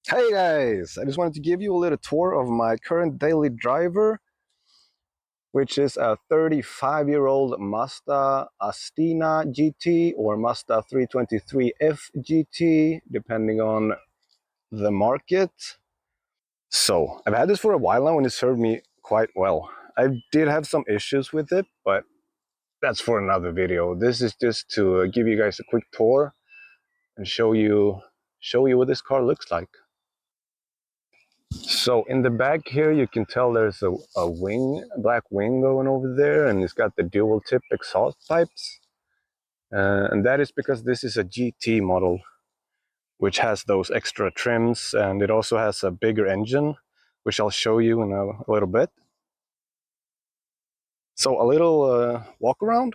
Hey guys, I just wanted to give you a little tour of my current daily driver, which is a 35-year-old Mazda Astina GT or Mazda 323F GT, depending on the market. So I've had this for a while now and it served me quite well. I did have some issues with it, but that's for another video. This is just to give you guys a quick tour and show you what this car looks like. So in the back here, you can tell there's a wing, a black wing going over there, and it's got the dual tip exhaust pipes. And that is because this is a GT model, which has those extra trims, and it also has a bigger engine, which I'll show you in a little bit. So a little walk around.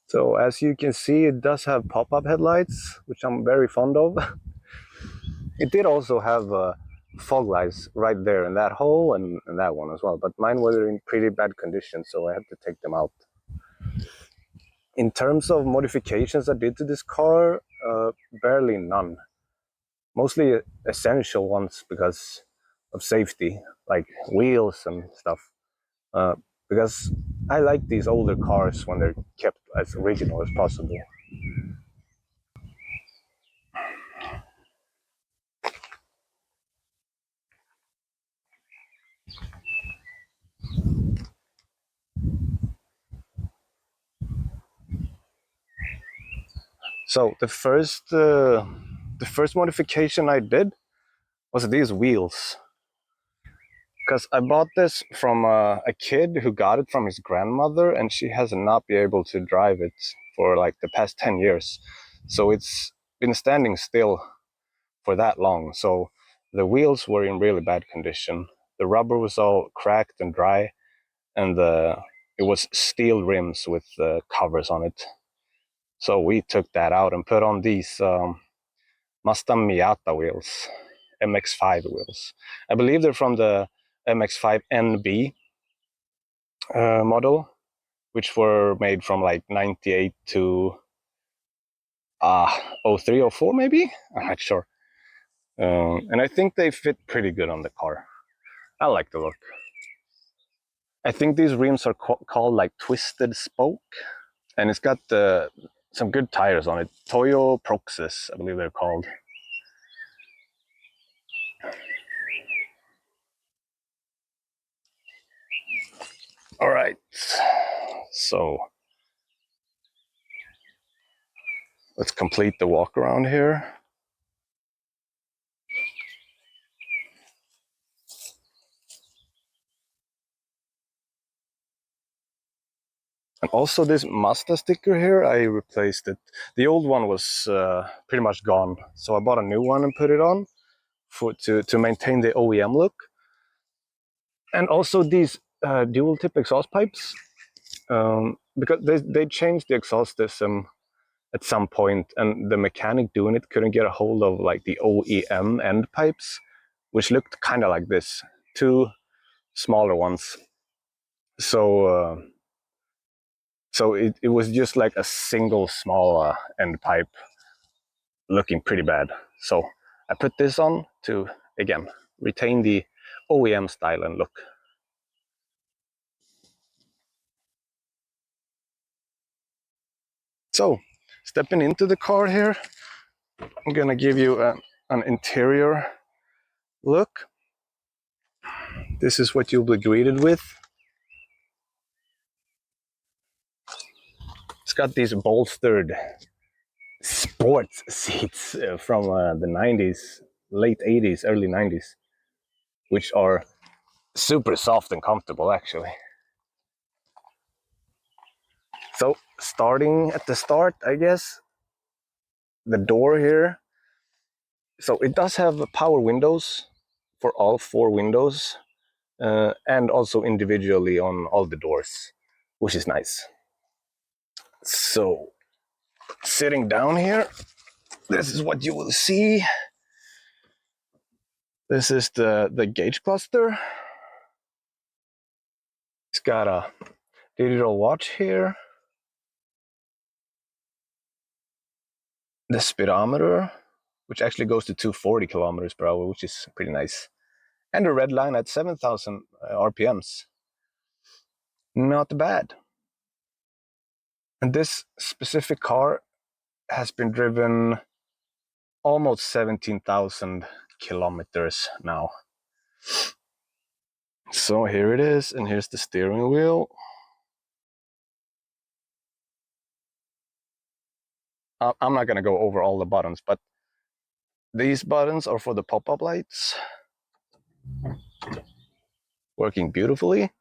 So as you can see, it does have pop-up headlights, which I'm very fond of. It did also have fog lights right there in that hole and that one as well, but mine were in pretty bad condition, so I had to take them out. In terms of modifications I did to this car, barely none. Mostly essential ones because of safety, like wheels and stuff. Uh, because I like these older cars when they're kept as original as possible. So the first modification I did was these wheels. Because I bought this from a kid who got it from his grandmother, and she has not been able to drive it for like the past 10 years. So it's been standing still for that long. So the wheels were in really bad condition. The rubber was all cracked and dry, and it was steel rims with covers on it. So we took that out and put on these Mazda Miata wheels, MX-5 wheels. I believe they're from the MX-5 NB model, which were made from like 98 to 03 or 04 maybe. I'm not sure. And I think they fit pretty good on the car. I like the look. I think these rims are called like twisted spoke, and it's got some good tires on it. Toyo Proxys, I believe they're called. All right, so let's complete the walk around here. And also this Mazda sticker here, I replaced it. The old one was pretty much gone, so I bought a new one and put it on to maintain the OEM look. And also these dual tip exhaust pipes, because they changed the exhaust system at some point, and the mechanic doing it couldn't get a hold of like the OEM end pipes, which looked kind of like this, two smaller ones. So it was just like a single small end pipe looking pretty bad. So I put this on to, again, retain the OEM style and look. So stepping into the car here, I'm gonna give you an interior look. This is what you'll be greeted with. It's got these bolstered sports seats from the 90s, late 80s, early 90s, which are super soft and comfortable actually. So starting at the start, I guess, the door here. So it does have power windows for all four windows, and also individually on all the doors. which is nice. So sitting down here, this is what you will see. This is the gauge cluster. It's got a digital watch here, the speedometer, which actually goes to 240 kilometers per hour, which is pretty nice, and the red line at 7,000 RPMs. Not bad. And this specific car has been driven almost 17,000 kilometers now. So here it is, and here's the steering wheel. I'm not going to go over all the buttons, but these buttons are for the pop-up lights, working beautifully.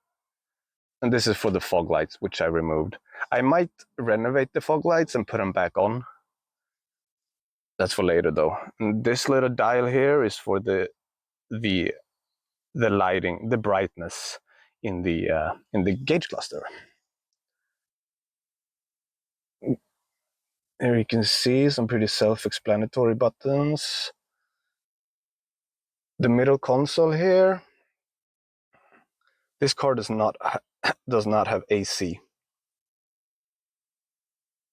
And this is for the fog lights, which I removed. I might renovate the fog lights and put them back on. That's for later though. And this little dial here is for the lighting, the brightness in the gauge cluster. Here you can see some pretty self-explanatory buttons. The middle console here. This car does not have AC.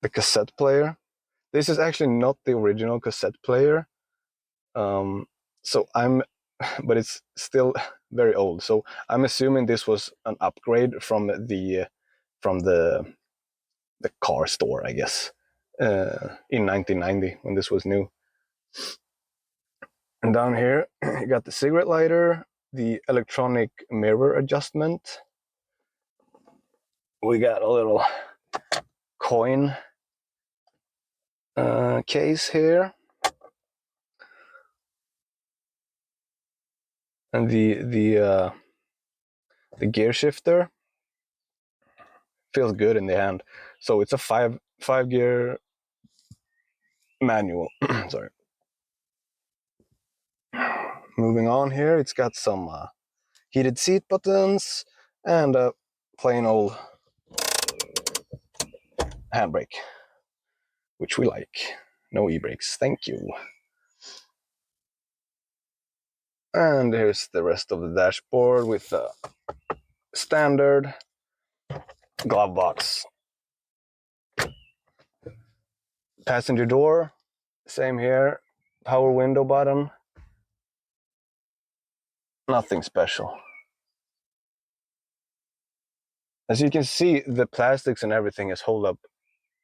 The cassette player. This is actually not the original cassette player. But it's still very old. So I'm assuming this was an upgrade from the car store, I guess, in 1990 when this was new. And down here, you got the cigarette lighter, the electronic mirror adjustment. We got a little coin case here. And the gear shifter feels good in the hand. So it's a five gear manual. Sorry. Moving on here, it's got some heated seat buttons and a plain old handbrake, which we like. No e-brakes, thank you. And here's the rest of the dashboard with the standard glove box. Passenger door, same here. Power window button. Nothing special. As you can see, the plastics and everything has held up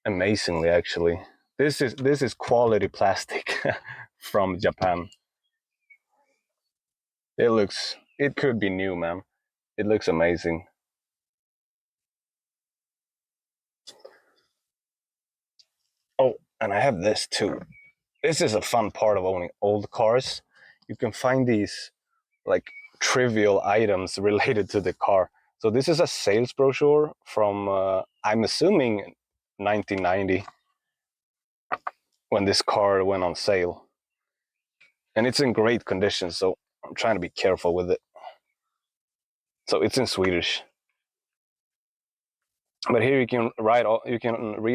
amazingly, actually. This is quality plastic from Japan. It could be new, man. It looks amazing. Oh, and I have this too. This is a fun part of owning old cars. You can find these like trivial items related to the car. So this is a sales brochure from, I'm assuming, 1990, when this car went on sale. And it's in great condition, so I'm trying to be careful with it. So it's in Swedish. But here you can read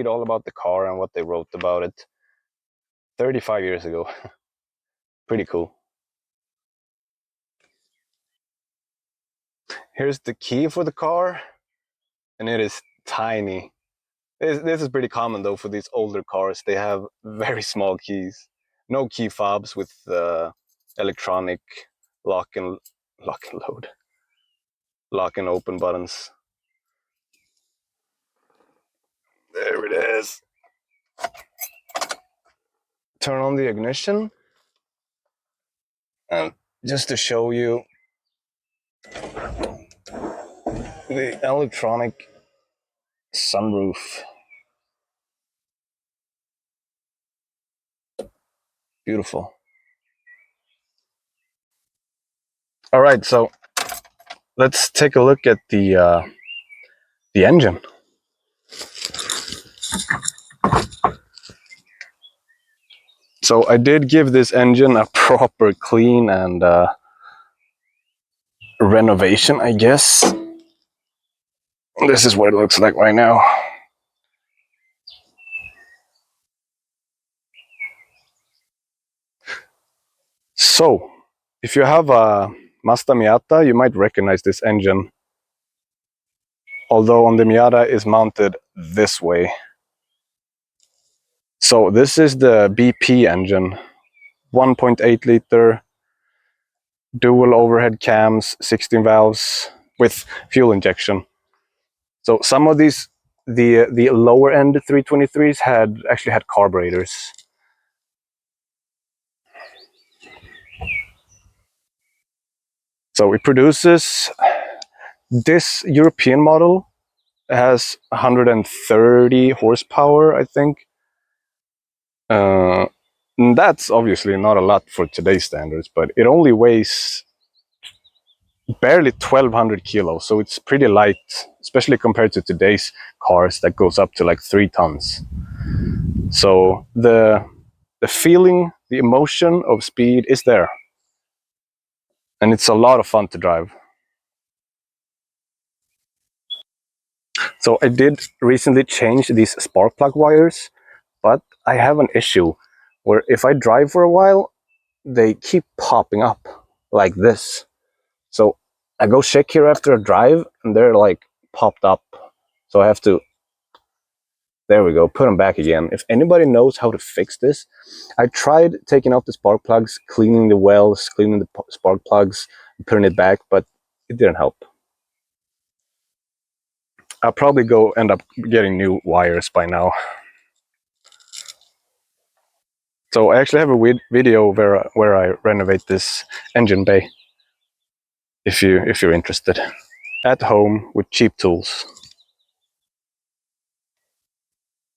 all about the car and what they wrote about it 35 years ago. Pretty cool. Here's the key for the car, and it is tiny. This is pretty common though for these older cars. They have very small keys. No key fobs with electronic lock and load, lock and open buttons. There it is. Turn on the ignition, and just to show you the electronic sunroof. Beautiful. All right, so let's take a look at the engine. So I did give this engine a proper clean and renovation, I guess. This is what it looks like right now. So, if you have a Mazda Miata, you might recognize this engine. Although on the Miata is mounted this way. So this is the BP engine, 1.8 liter, dual overhead cams, 16 valves with fuel injection. So some of these, the lower end 323s actually had carburetors. So it produces, this European model has 130 horsepower, I think. That's obviously not a lot for today's standards, but it only weighs barely 1,200 kilos, so it's pretty light, especially compared to today's cars that goes up to like 3 tons. So the feeling, the emotion of speed is there, and it's a lot of fun to drive. So I did recently change these spark plug wires, but I have an issue where if I drive for a while, they keep popping up like this. So I go check here after a drive and they're like popped up. So I have to, there we go, put them back again. If anybody knows how to fix this, I tried taking out the spark plugs, cleaning the wells, cleaning the spark plugs, putting it back, but it didn't help. I'll probably go end up getting new wires by now. So I actually have a video where I renovate this engine bay. If you're interested, at home with cheap tools.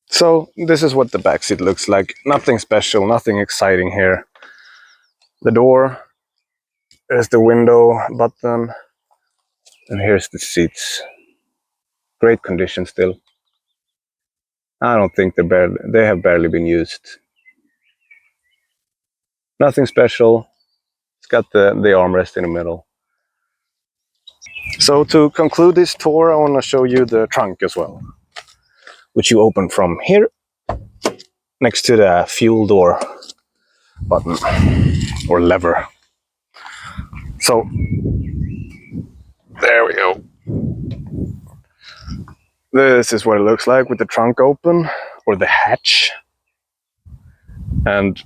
So this is what the backseat looks like. Nothing special, nothing exciting here. The door, there's the window button, and here's the seats. Great condition still. I don't think they have barely been used. Nothing special. It's got the armrest in the middle. So to conclude this tour, I want to show you the trunk as well, which you open from here, next to the fuel door button or lever. So there we go. This is what it looks like with the trunk open, or the hatch. And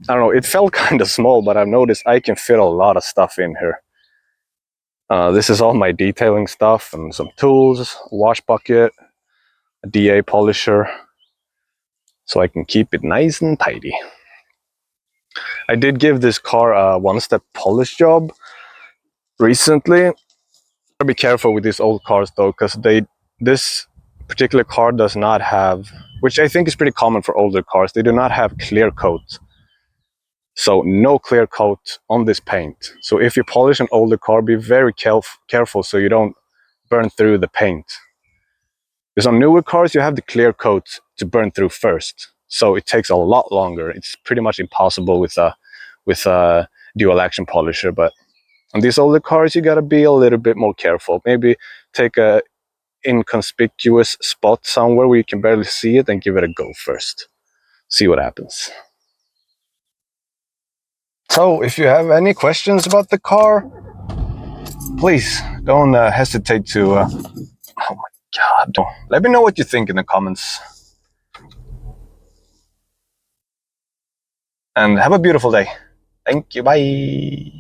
I don't know, it felt kind of small, but I've noticed I can fit a lot of stuff in here. This is all my detailing stuff and some tools, a wash bucket, a DA polisher, so I can keep it nice and tidy. I did give this car a one-step polish job recently. Be careful with these old cars though, because this particular car does not have, which I think is pretty common for older cars, they do not have clear coat. So no clear coat on this paint. So if you polish an older car, be very careful so you don't burn through the paint. Because on newer cars, you have the clear coat to burn through first. So it takes a lot longer. It's pretty much impossible with a dual action polisher. But on these older cars, you gotta be a little bit more careful. Maybe take a inconspicuous spot somewhere where you can barely see it and give it a go first. See what happens. So if you have any questions about the car, please don't hesitate to, oh my God, let me know what you think in the comments. And have a beautiful day. Thank you, bye.